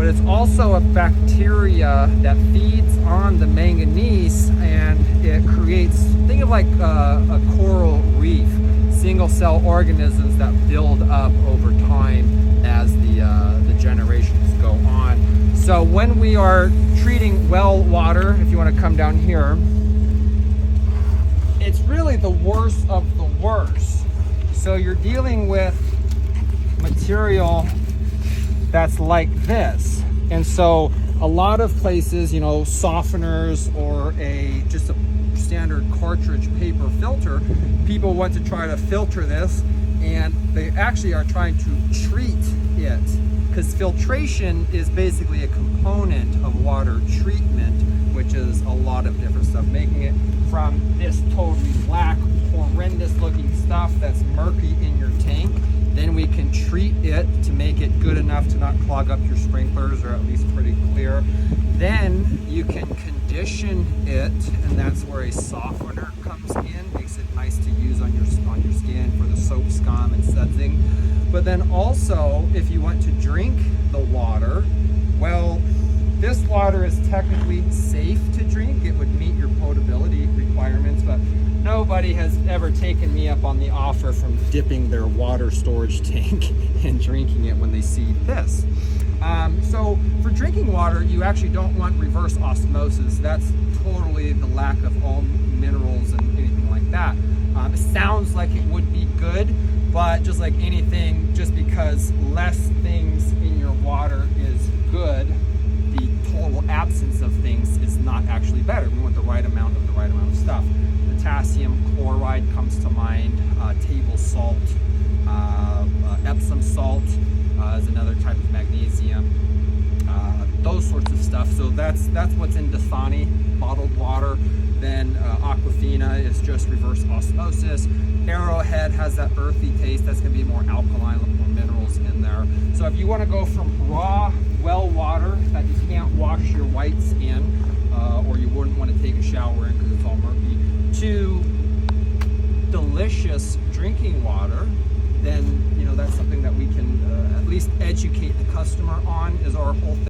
it's also a bacteria that feeds on the manganese, and it creates, think of like a coral reef, single cell organisms that build up over time as the generations go on. So when we are treating well water, if you want to come down here, it's really the worst of the worst. So you're dealing with material that's like this, and so a lot of places, you know, softeners or just a standard cartridge paper filter, people want to try to filter this, and they actually are trying to treat it, because filtration is basically a component of water treatment, which is a lot of different stuff, making it from this totally black, horrendous looking stuff that's murky in your tank. Then we can treat it to make it good enough to not clog up your sprinklers, or at least pretty clear. Then you can condition it, and that's where a softener comes in, makes it nice to use on your skin for the soap, scum, and sudsing. But then also, if you want to drink the water, well, this water is technically safe to drink. It would meet your potability requirements, but nobody has ever taken me up on the offer from dipping their water storage tank and drinking it when they see this. So for drinking water, you actually don't want reverse osmosis. That's totally the lack of all minerals and anything like that. It sounds like it would be good, but just like anything, just because less things in your water is good, the total absence of things is not actually better. We want the right amount of stuff. Potassium chloride comes to mind, table salt, Epsom salt is another type of magnesium, those sorts of stuff. So that's what's in Dasani bottled water. Then Aquafina is just reverse osmosis. Arrowhead has that earthy taste. That's going to be more alkaline, more minerals in there. So if you want to go from raw well water that you can't wash your whites in, or you wouldn't want to take a shower in because it's all murky, to delicious drinking water, then, you know, that's something that we can at least educate the customer on, is our whole thing.